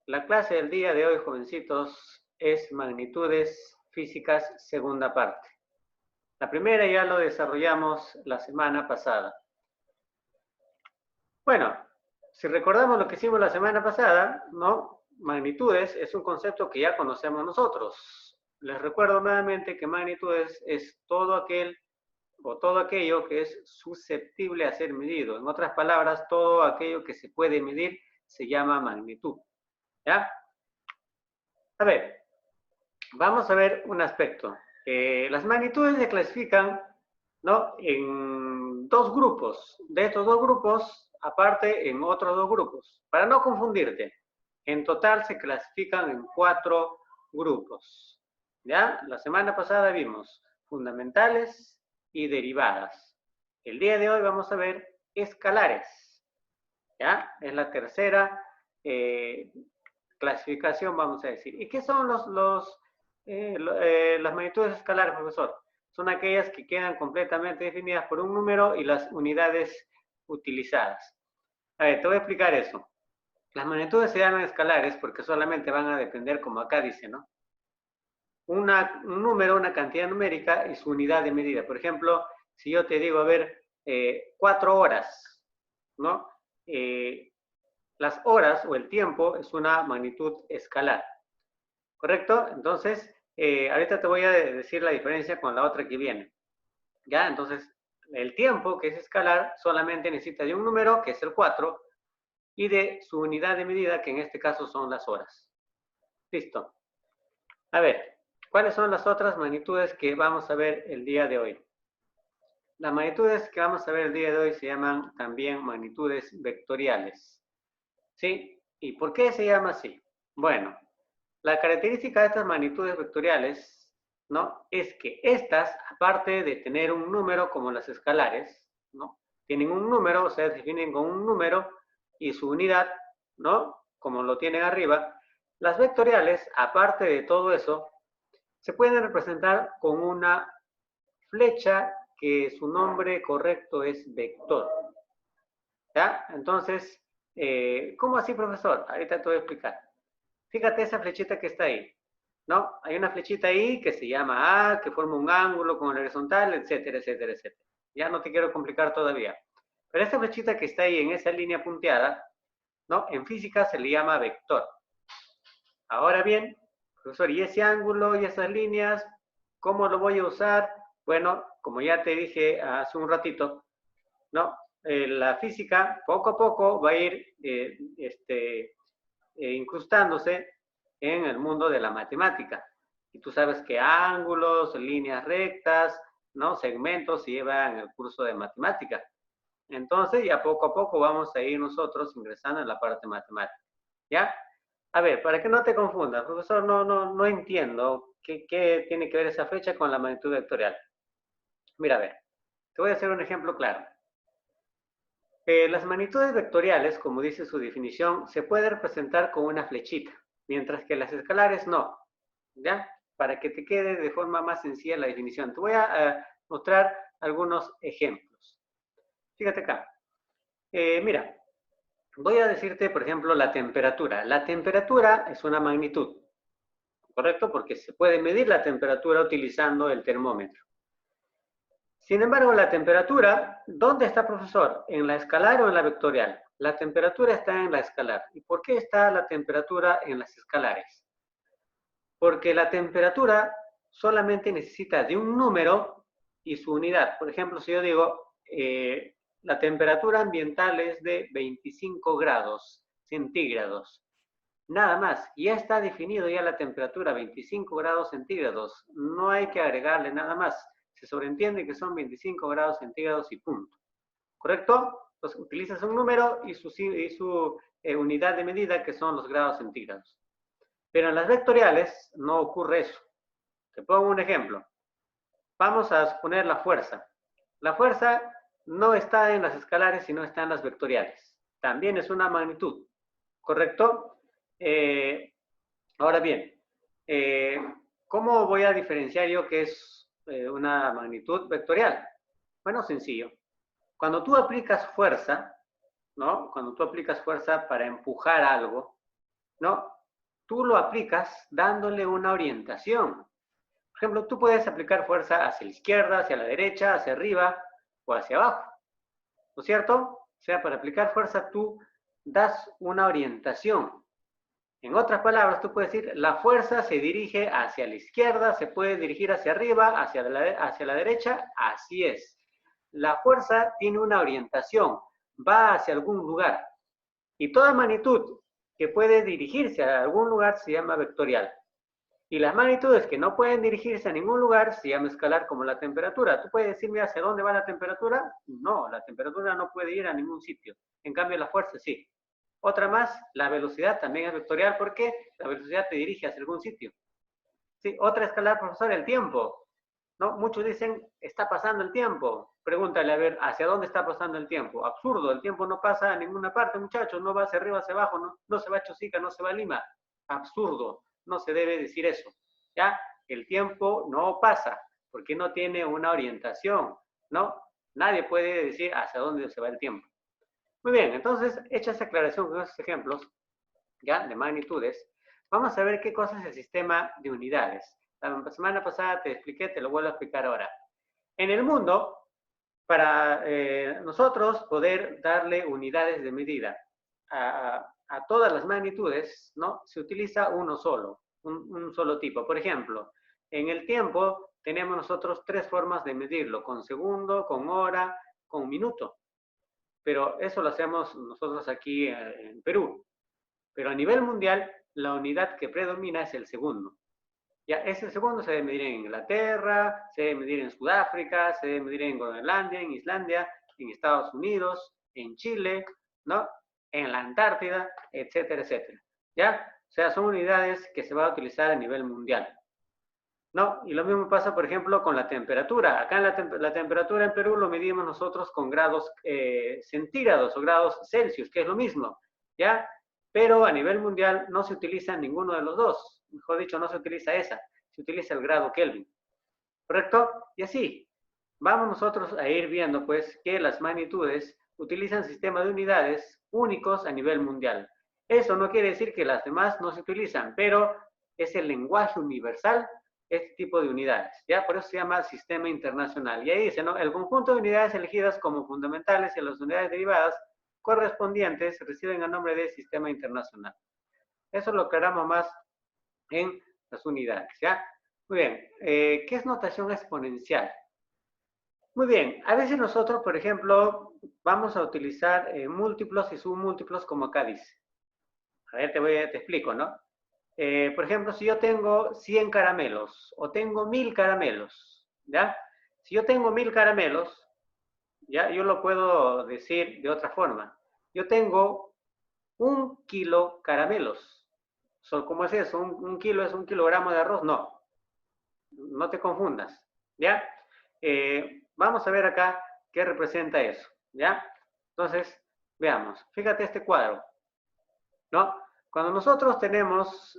La clase del día de hoy, jovencitos, es magnitudes físicas, segunda parte. La primera ya lo desarrollamos la semana pasada. Bueno, si recordamos lo que hicimos la semana pasada, ¿no? Magnitudes es un concepto que ya conocemos nosotros. Les recuerdo nuevamente que magnitudes es todo aquel o todo aquello que es susceptible a ser medido. En otras palabras, todo aquello que se puede medir se llama magnitud. ¿Ya? A ver, vamos a ver un aspecto. Las magnitudes se clasifican, ¿no?, en dos grupos. De estos dos grupos, aparte en otros dos grupos. Para no confundirte, en total se clasifican en 4 grupos. ¿Ya? La semana pasada vimos fundamentales y derivadas. El día de hoy vamos a ver escalares. ¿Ya? Es la tercera clasificación, vamos a decir. ¿Y qué son las magnitudes escalares, profesor? Son aquellas que quedan completamente definidas por un número y las unidades utilizadas. A ver, te voy a explicar eso. Las magnitudes se llaman escalares porque solamente van a depender, como acá dice, ¿no? Un número, una cantidad numérica y su unidad de medida. Por ejemplo, si yo te digo, a ver, 4 horas, ¿no? Las horas o el tiempo es una magnitud escalar, ¿correcto? Entonces, ahorita te voy a decir la diferencia con la otra que viene. ¿Ya? Entonces, el tiempo, que es escalar, solamente necesita de un número, que es el 4, y de su unidad de medida, que en este caso son las horas. Listo. A ver, ¿cuáles son las otras magnitudes que vamos a ver el día de hoy? Las magnitudes que vamos a ver el día de hoy se llaman también magnitudes vectoriales. ¿Sí? ¿Y por qué se llama así? Bueno, la característica de estas magnitudes vectoriales, ¿no?, es que estas, aparte de tener un número como las escalares, ¿no?, tienen un número, o sea, se definen con un número y su unidad, ¿no?, como lo tienen arriba. Las vectoriales, aparte de todo eso, se pueden representar con una flecha que su nombre correcto es vector. ¿Ya? Entonces, ¿cómo así, profesor? Ahorita te voy a explicar. Fíjate esa flechita que está ahí, ¿no? Hay una flechita ahí que se llama A, que forma un ángulo con el horizontal, etcétera, etcétera, etcétera. Ya no te quiero complicar todavía. Pero esa flechita que está ahí en esa línea punteada, ¿no?, en física se le llama vector. Ahora bien, profesor, ¿y ese ángulo y esas líneas, cómo lo voy a usar? Bueno, como ya te dije hace un ratito, ¿no? La física poco a poco va a ir incrustándose en el mundo de la matemática. Y tú sabes que ángulos, líneas rectas, ¿no?, segmentos se llevan en el curso de matemática. Entonces, ya poco a poco vamos a ir nosotros ingresando en la parte matemática. ¿Ya? A ver, para que no te confundas, profesor, no entiendo qué tiene que ver esa flecha con la magnitud vectorial. Mira, a ver, te voy a hacer un ejemplo claro. Las magnitudes vectoriales, como dice su definición, se puede representar con una flechita, mientras que las escalares no. ¿Ya? Para que te quede de forma más sencilla la definición. Te voy a mostrar algunos ejemplos. Fíjate acá. Mira, voy a decirte, por ejemplo, la temperatura. La temperatura es una magnitud, ¿correcto? Porque se puede medir la temperatura utilizando el termómetro. Sin embargo, la temperatura, ¿dónde está, profesor? ¿En la escalar o en la vectorial? La temperatura está en la escalar. ¿Y por qué está la temperatura en las escalares? Porque la temperatura solamente necesita de un número y su unidad. Por ejemplo, si yo digo, la temperatura ambiental es de 25 grados centígrados. Nada más, ya está definido ya la temperatura, 25 grados centígrados. No hay que agregarle nada más. Se sobreentiende que son 25 grados centígrados y punto. ¿Correcto? Entonces utilizas un número y su unidad de medida, que son los grados centígrados. Pero en las vectoriales no ocurre eso. Te pongo un ejemplo. Vamos a suponer la fuerza. La fuerza no está en las escalares, sino está en las vectoriales. También es una magnitud. ¿Correcto? Ahora bien, ¿cómo voy a diferenciar yo qué es una magnitud vectorial? Bueno, sencillo. Cuando tú aplicas fuerza, ¿no? Cuando tú aplicas fuerza para empujar algo, ¿no?, tú lo aplicas dándole una orientación. Por ejemplo, tú puedes aplicar fuerza hacia la izquierda, hacia la derecha, hacia arriba o hacia abajo, ¿no es cierto? O sea, para aplicar fuerza tú das una orientación. En otras palabras, tú puedes decir, la fuerza se dirige hacia la izquierda, se puede dirigir hacia arriba, hacia la derecha, así es. La fuerza tiene una orientación, va hacia algún lugar. Y toda magnitud que puede dirigirse a algún lugar se llama vectorial. Y las magnitudes que no pueden dirigirse a ningún lugar se llama escalar, como la temperatura. ¿Tú puedes decirme hacia dónde va la temperatura? No, la temperatura no puede ir a ningún sitio. En cambio, la fuerza sí. Otra más, la velocidad también es vectorial porque la velocidad te dirige hacia algún sitio. Sí, otra escalar, profesor, el tiempo. ¿No? Muchos dicen, está pasando el tiempo. Pregúntale, a ver, ¿hacia dónde está pasando el tiempo? Absurdo, el tiempo no pasa a ninguna parte, muchachos, no va hacia arriba, hacia abajo, no se va a Chosica, no se va a Lima. Absurdo, no se debe decir eso. ¿Ya? El tiempo no pasa porque no tiene una orientación, ¿no? Nadie puede decir hacia dónde se va el tiempo. Muy bien, entonces, hecha esa aclaración con esos ejemplos, ya, de magnitudes, vamos a ver qué cosa es el sistema de unidades. La semana pasada te expliqué, te lo vuelvo a explicar ahora. En el mundo, para nosotros poder darle unidades de medida a todas las magnitudes, ¿no? Se utiliza uno solo, un solo tipo. Por ejemplo, en el tiempo tenemos nosotros tres formas de medirlo, con segundo, con hora, con minuto. Pero eso lo hacemos nosotros aquí en Perú. Pero a nivel mundial, la unidad que predomina es el segundo. Ya, ese segundo se debe medir en Inglaterra, se debe medir en Sudáfrica, se debe medir en Groenlandia, en Islandia, en Estados Unidos, en Chile, ¿no? En la Antártida, etcétera, etcétera. ¿Ya? O sea, son unidades que se va a utilizar a nivel mundial. ¿No? Y lo mismo pasa, por ejemplo, con la temperatura. Acá en la temperatura en Perú lo medimos nosotros con grados centígrados o grados Celsius, que es lo mismo, ¿ya? Pero a nivel mundial no se utiliza ninguno de los dos. Mejor dicho, no se utiliza esa. Se utiliza el grado Kelvin. ¿Correcto? Y así, vamos nosotros a ir viendo, pues, que las magnitudes utilizan sistemas de unidades únicos a nivel mundial. Eso no quiere decir que las demás no se utilizan, pero es el lenguaje universal este tipo de unidades, ¿ya? Por eso se llama sistema internacional. Y ahí dice, ¿no? El conjunto de unidades elegidas como fundamentales y las unidades derivadas correspondientes reciben el nombre de sistema internacional. Eso lo aclaramos más en las unidades, ¿ya? Muy bien, ¿qué es notación exponencial? Muy bien, a veces nosotros, por ejemplo, vamos a utilizar múltiplos y submúltiplos como acá dice. A ver, te explico, ¿no? Por ejemplo, si yo tengo 100 caramelos o tengo 1000 caramelos, ¿ya? Si yo tengo 1000 caramelos, ¿ya? Yo lo puedo decir de otra forma. Yo tengo 1 kilo caramelos. ¿Cómo es eso? ¿Un kilo es 1 kilogramo de arroz? No. No te confundas, ¿ya? Vamos a ver acá qué representa eso, ¿ya? Entonces, veamos. Fíjate este cuadro, ¿no? Cuando nosotros tenemos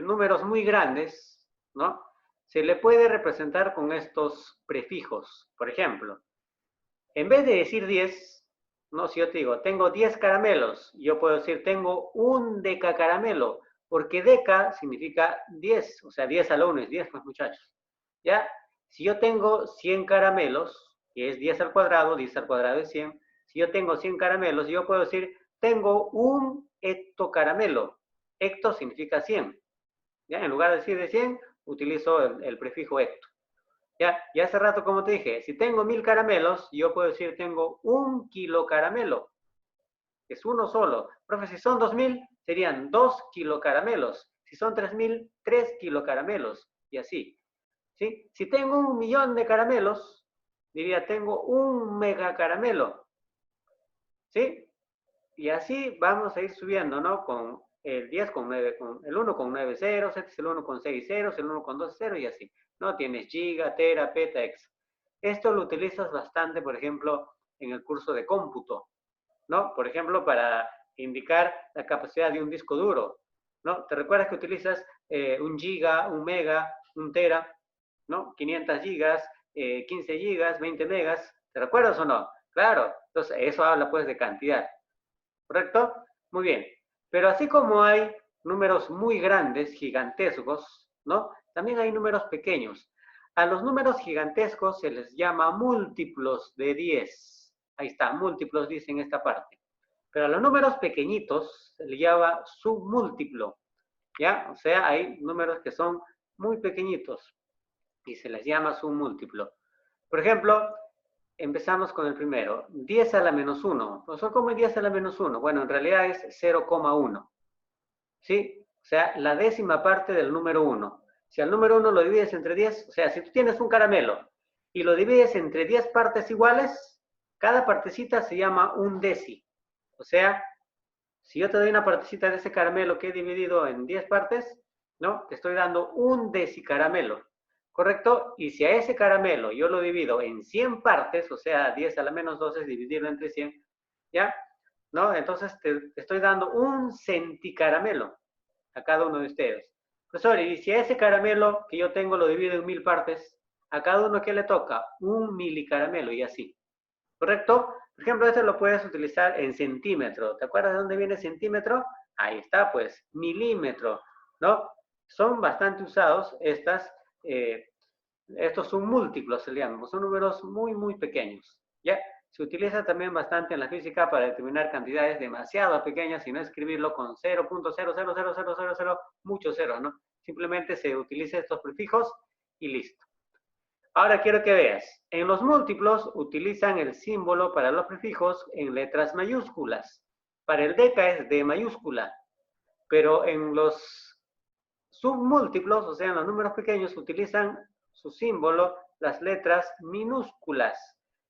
números muy grandes, ¿no? Se le puede representar con estos prefijos. Por ejemplo, en vez de decir 10, no, si yo te digo, tengo 10 caramelos, yo puedo decir, tengo un decacaramelo, porque deca significa 10, o sea, 10 a la 1 es 10, pues muchachos. ¿Ya? Si yo tengo 100 caramelos, que es 10 al cuadrado, 10 al cuadrado es 100, si yo tengo 100 caramelos, yo puedo decir, tengo un hectocaramelo. Hecto significa 100. ¿Ya? En lugar de decir de 100, utilizo el prefijo hecto. ¿Ya? Y hace rato, como te dije, si tengo 1000 caramelos, yo puedo decir tengo 1 kilo caramelo. Es uno solo. Profe, si son 2000, serían 2 kilo caramelos. Si son 3000, 3 kilo caramelos. Y así. ¿Sí? Si tengo 1 millón de caramelos, diría tengo 1 mega caramelo. ¿Sí? Y así vamos a ir subiendo, ¿no? Con el 10 con 9, con el 1 con 9 ceros, este es el 1 con 6 ceros, el 1 con 2 ceros y así. ¿No? Tienes giga, tera, peta, exa. Esto lo utilizas bastante, por ejemplo, en el curso de cómputo, ¿no? Por ejemplo, para indicar la capacidad de un disco duro, ¿no? ¿Te recuerdas que utilizas un giga, un mega, un tera, ¿no? 500 gigas, 15 gigas, 20 megas, ¿te recuerdas o no? Claro, entonces eso habla pues de cantidad. ¿Correcto? Muy bien. Pero así como hay números muy grandes, gigantescos, ¿no? También hay números pequeños. A los números gigantescos se les llama múltiplos de 10. Ahí está, múltiplos dice en esta parte. Pero a los números pequeñitos se les llama submúltiplo, ¿ya? O sea, hay números que son muy pequeñitos y se les llama submúltiplo. Por ejemplo, empezamos con el primero. 10 a la menos 1. Profesor, ¿cómo es 10 a la menos 1? Bueno, en realidad es 0,1. ¿Sí? O sea, la décima parte del número 1. Si al número 1 lo divides entre 10, o sea, si tú tienes un caramelo y lo divides entre 10 partes iguales, cada partecita se llama un deci. O sea, si yo te doy una partecita de ese caramelo que he dividido en 10 partes, ¿no? Te estoy dando un decicaramelo, ¿correcto? Y si a ese caramelo yo lo divido en 100 partes, o sea, 10 a la menos 12 es dividirlo entre 100, ¿ya? ¿No? Entonces te estoy dando un centicaramelo a cada uno de ustedes. Profesor, y si a ese caramelo que yo tengo lo divido en 1000 partes, a cada uno que le toca un milicaramelo y así. ¿Correcto? Por ejemplo, este lo puedes utilizar en centímetro. ¿Te acuerdas de dónde viene centímetro? Ahí está, pues, milímetro, ¿no? Son bastante usados estos son múltiplos, se llaman, son números muy, muy pequeños, ¿ya? Se utiliza también bastante en la física para determinar cantidades demasiado pequeñas y no escribirlo con 0.0000000, muchos ceros, ¿no? Simplemente se utiliza estos prefijos y listo. Ahora quiero que veas, en los múltiplos utilizan el símbolo para los prefijos en letras mayúsculas. Para el deca es D mayúscula, pero en los submúltiplos, o sea, en los números pequeños, utilizan su símbolo las letras minúsculas.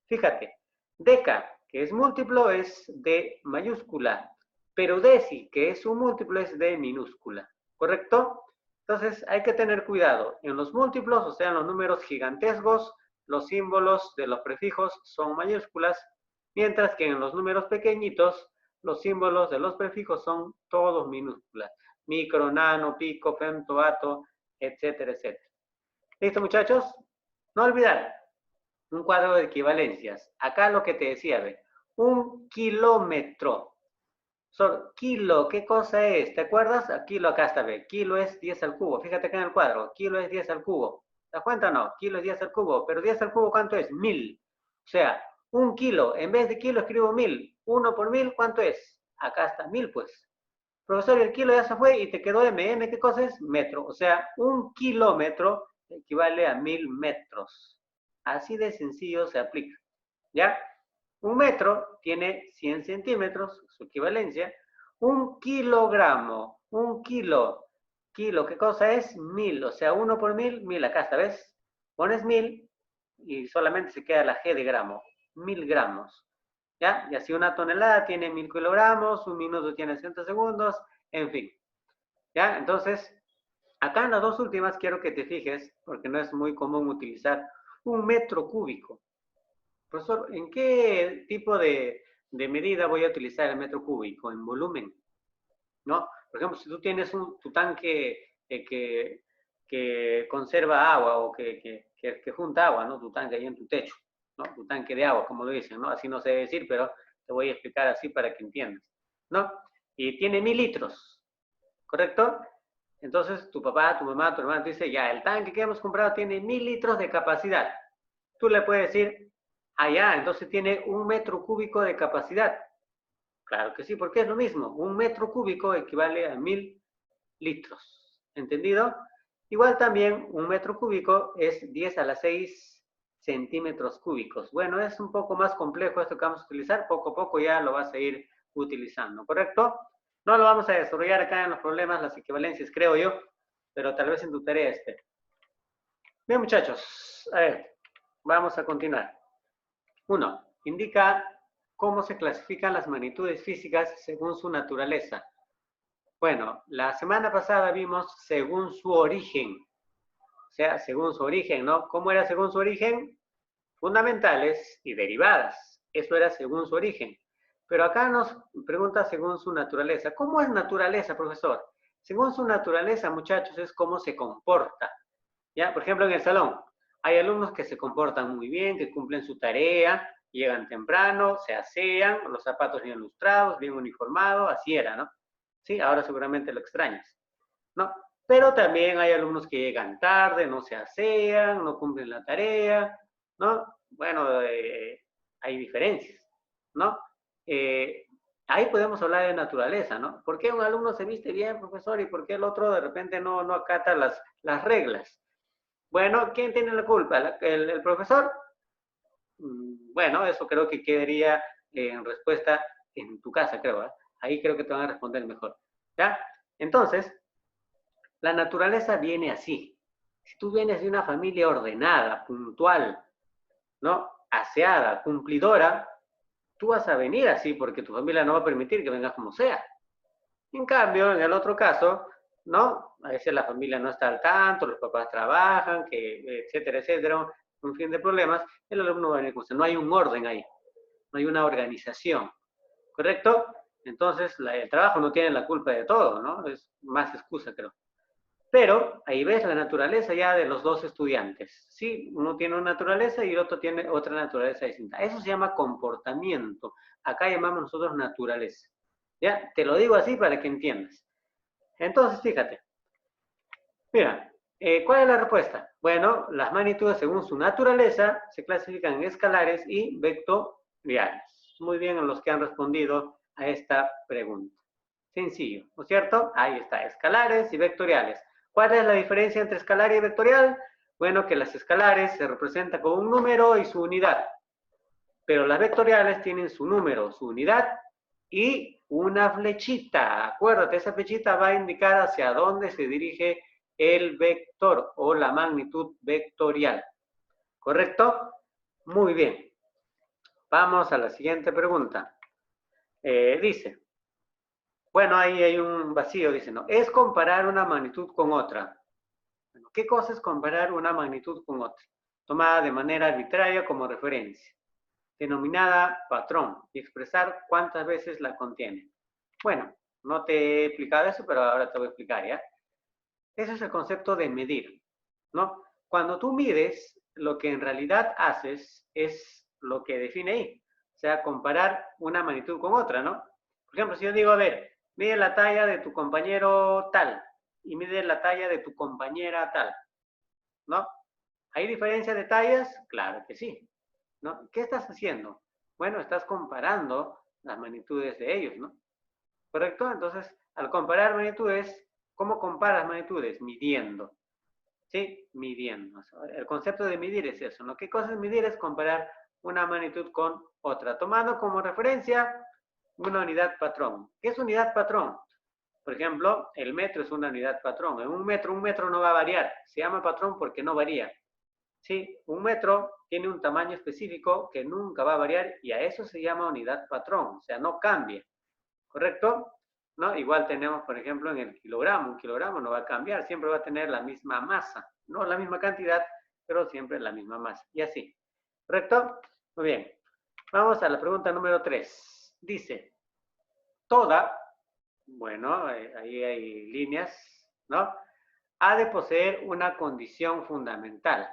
Fíjate, deca, que es múltiplo, es D mayúscula, pero deci, que es un múltiplo, es D minúscula, ¿correcto? Entonces hay que tener cuidado. En los múltiplos, o sea, en los números gigantescos, los símbolos de los prefijos son mayúsculas, mientras que en los números pequeñitos, los símbolos de los prefijos son todos minúsculas. Micro, nano, pico, femto, ato, etcétera, etcétera. ¿Listo, muchachos? No olvidar, un cuadro de equivalencias. Acá lo que te decía, ve, un kilómetro. Kilo, ¿qué cosa es? ¿Te acuerdas? Kilo, acá está, ve. Kilo es 10 al cubo. Fíjate acá en el cuadro. Kilo es 10 al cubo. ¿Te das cuenta o no? Kilo es 10 al cubo. Pero 10 al cubo, ¿cuánto es? 1000. O sea, un kilo. En vez de kilo escribo 1000. 1 por 1000, ¿cuánto es? Acá está, 1000, pues. Profesor, el kilo ya se fue y te quedó M. ¿M qué cosa es? Metro. O sea, un kilómetro equivale a 1000 metros. Así de sencillo se aplica. ¿Ya? Un metro tiene 100 centímetros, su equivalencia. Un kilogramo, un kilo. Kilo, ¿qué cosa es? 1000. O sea, 1 por 1000, 1000. Acá está, ¿ves? Pones 1000 y solamente se queda la G de gramo. 1000 gramos. ¿Ya? Y así una tonelada tiene 1000 kilogramos, un minuto tiene 60 segundos, en fin. ¿Ya? Entonces, acá en las dos últimas quiero que te fijes, porque no es muy común utilizar un metro cúbico. Profesor, ¿en qué tipo de medida voy a utilizar el metro cúbico? En volumen, ¿no? Por ejemplo, si tú tienes tu tanque que conserva agua o que junta agua, ¿no? Tu tanque ahí en tu techo, ¿no? Tu tanque de agua, como lo dicen, ¿no? Así no sé decir, pero te voy a explicar así para que entiendas, ¿no? Y tiene 1000 litros, ¿correcto? Entonces tu papá, tu mamá, tu hermano te dice, ya, el tanque que hemos comprado tiene 1000 litros de capacidad. Tú le puedes decir, ya, entonces tiene 1 metro cúbico de capacidad. Claro que sí, porque es lo mismo. 1 metro cúbico equivale a 1000 litros. ¿Entendido? Igual también 1 metro cúbico es 10 a la 6 centímetros cúbicos. Bueno, es un poco más complejo esto que vamos a utilizar. Poco a poco ya lo vas a ir utilizando, ¿correcto? No lo vamos a desarrollar acá en los problemas, las equivalencias, creo yo, pero tal vez en tu tarea esté. Bien, muchachos, a ver, vamos a continuar. 1. Indica cómo se clasifican las magnitudes físicas según su naturaleza. Bueno, la semana pasada vimos según su origen. O sea, según su origen, ¿no? ¿Cómo era según su origen? Fundamentales y derivadas. Eso era según su origen. Pero acá nos pregunta según su naturaleza. ¿Cómo es naturaleza, profesor? Según su naturaleza, muchachos, es cómo se comporta. ¿Ya? Por ejemplo, en el salón, hay alumnos que se comportan muy bien, que cumplen su tarea, llegan temprano, se asean, los zapatos bien lustrados, bien uniformados, así era, ¿no? Sí, ahora seguramente lo extrañas, ¿no? Pero también hay alumnos que llegan tarde, no se asean, no cumplen la tarea, ¿no? Bueno, hay diferencias, ¿no? Eh, ahí podemos hablar de naturaleza, ¿no? ¿Por qué un alumno se viste bien, profesor, y por qué el otro de repente no acata las reglas? Bueno, ¿quién tiene la culpa? ¿El profesor? Bueno, eso creo que quedaría en respuesta en tu casa, creo. ¿Eh? Ahí creo que te van a responder mejor. ¿Ya? Entonces, la naturaleza viene así. Si tú vienes de una familia ordenada, puntual, ¿no? Aseada, cumplidora, tú vas a venir así porque tu familia no va a permitir que vengas como sea. En cambio, en el otro caso, ¿no? A veces la familia no está al tanto, los papás trabajan, que, etcétera, un fin de problemas, el alumno va a venir como sea. No hay un orden ahí, no hay una organización, ¿correcto? Entonces, el trabajo no tiene la culpa de todo, ¿no? Es más excusa, creo. Pero ahí ves la naturaleza ya de los dos estudiantes. Sí, uno tiene una naturaleza y el otro tiene otra naturaleza distinta. Eso se llama comportamiento. Acá llamamos nosotros naturaleza. ¿Ya? Te lo digo así para que entiendas. Entonces, fíjate. Mira, ¿cuál es la respuesta? Bueno, las magnitudes según su naturaleza se clasifican en escalares y vectoriales. Muy bien a los que han respondido a esta pregunta. Sencillo, ¿no es cierto? Ahí está, escalares y vectoriales. ¿Cuál es la diferencia entre escalar y vectorial? Bueno, que las escalares se representan con un número y su unidad, pero las vectoriales tienen su número, su unidad y una flechita. Acuérdate, esa flechita va a indicar hacia dónde se dirige el vector o la magnitud vectorial. ¿Correcto? Muy bien. Vamos a la siguiente pregunta. Dice, bueno, ahí hay un vacío, dice, ¿no? Es comparar una magnitud con otra. Bueno, ¿qué cosa es comparar una magnitud con otra? Tomada de manera arbitraria como referencia, denominada patrón, y expresar cuántas veces la contiene. Bueno, no te he explicado eso, pero ahora te voy a explicar, ¿ya? Ese es el concepto de medir, ¿no? Cuando tú mides, lo que en realidad haces es lo que define ahí. O sea, comparar una magnitud con otra, ¿no? Por ejemplo, si yo digo, a ver, mide la talla de tu compañero tal y mide la talla de tu compañera tal, ¿no? ¿Hay diferencia de tallas? Claro que sí, ¿no? ¿Qué estás haciendo? Bueno, estás comparando las magnitudes de ellos, ¿no? ¿Correcto? Entonces, al comparar magnitudes, ¿cómo comparas magnitudes? Midiendo. ¿Sí? Midiendo. El concepto de medir es eso, ¿no? ¿Qué cosa es medir? Es comparar una magnitud con otra, tomando como referencia una unidad patrón. ¿Qué es unidad patrón? Por ejemplo, el metro es una unidad patrón. En un metro no va a variar. Se llama patrón porque no varía. Sí, un metro tiene un tamaño específico que nunca va a variar y a eso se llama unidad patrón, o sea, no cambia, ¿correcto? ¿No? Igual tenemos, por ejemplo, en el kilogramo, un kilogramo no va a cambiar, siempre va a tener la misma masa, no la misma cantidad, pero siempre la misma masa, y así, ¿correcto? Muy bien, vamos a la pregunta número 3. Dice, toda, bueno, ahí hay líneas, ¿no? Ha de poseer una condición fundamental,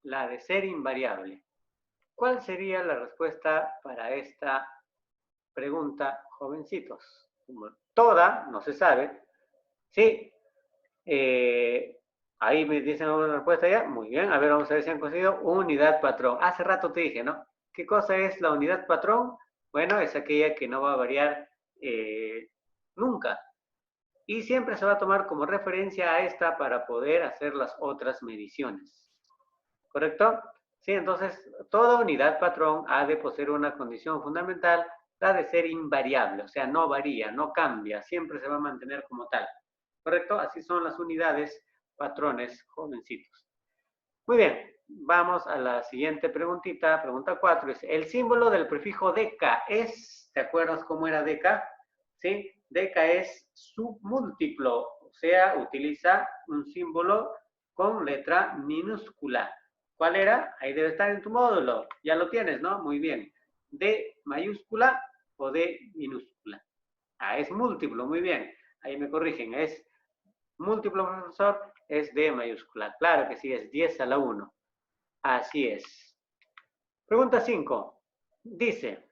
la de ser invariable. ¿Cuál sería la respuesta para esta pregunta, jovencitos? Toda, no se sabe. Sí, ahí me dicen una respuesta ya. Muy bien, a ver, vamos a ver si han conseguido unidad patrón. Hace rato te dije, ¿no? ¿Qué cosa es la unidad patrón? Bueno, es aquella que no va a variar nunca. Y siempre se va a tomar como referencia a esta para poder hacer las otras mediciones. ¿Correcto? Sí, entonces toda unidad patrón ha de poseer una condición fundamental, la de ser invariable, o sea, no varía, no cambia, siempre se va a mantener como tal. ¿Correcto? Así son las unidades patrones jovencitos. Muy bien, vamos a la siguiente preguntita, pregunta 4. Es, el símbolo del prefijo deca es, ¿te acuerdas cómo era deca? ¿Sí? Deca es submúltiplo, o sea, utiliza un símbolo con letra minúscula. ¿Cuál era? Ahí debe estar en tu módulo. Ya lo tienes, ¿no? Muy bien. ¿D mayúscula o D minúscula? Ah, es múltiplo, muy bien. Ahí me corrigen. Es múltiplo, profesor, es D mayúscula. Claro que sí, es 10 a la 1. Así es. Pregunta 5. Dice,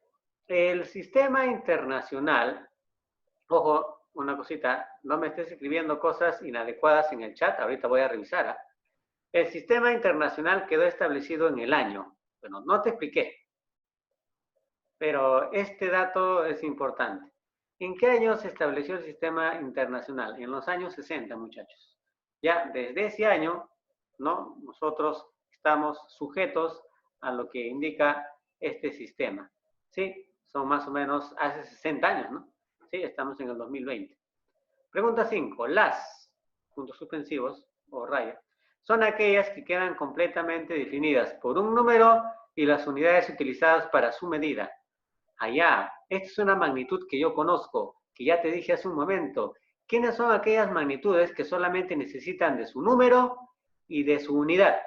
el sistema internacional, ojo, una cosita, no me estés escribiendo cosas inadecuadas en el chat, ahorita voy a revisar. ¿Ah? El sistema internacional quedó establecido en el año. Bueno, no te expliqué, pero este dato es importante. ¿En qué año se estableció el sistema internacional? En los años 60, muchachos. Ya desde ese año, ¿no? Nosotros estamos sujetos a lo que indica este sistema. ¿Sí? Son más o menos hace 60 años, ¿no? Sí, estamos en el 2020. Pregunta 5. Las, puntos suspensivos o raya, son aquellas que quedan completamente definidas por un número y las unidades utilizadas para su medida. Allá, esta es una magnitud que yo conozco, que ya te dije hace un momento. ¿Quiénes son aquellas magnitudes que solamente necesitan de su número y de su unidad?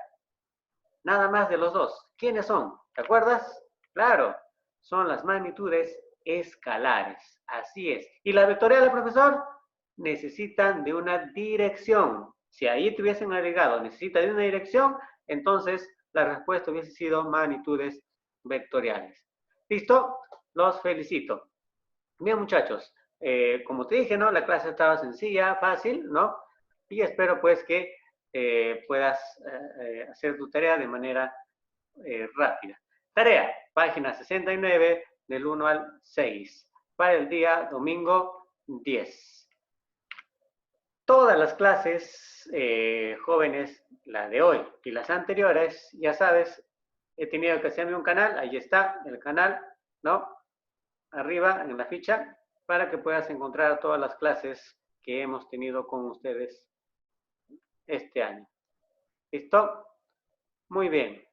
Nada más de los dos. ¿Quiénes son? ¿Te acuerdas? Claro, son las magnitudes escalares. Así es. ¿Y las vectoriales, profesor? Necesitan de una dirección. Si ahí te hubiesen agregado, necesita de una dirección, entonces la respuesta hubiese sido magnitudes vectoriales. ¿Listo? Los felicito. Bien, muchachos, como te dije, ¿no? La clase estaba sencilla, fácil, ¿no? Y espero pues que puedas hacer tu tarea de manera rápida. Tarea, página 69, del 1 al 6, para el día domingo 10. Todas las clases jóvenes, la de hoy y las anteriores, ya sabes, he tenido que hacerme un canal, ahí está el canal, ¿no? Arriba en la ficha, para que puedas encontrar todas las clases que hemos tenido con ustedes este año. ¿Listo? Muy bien.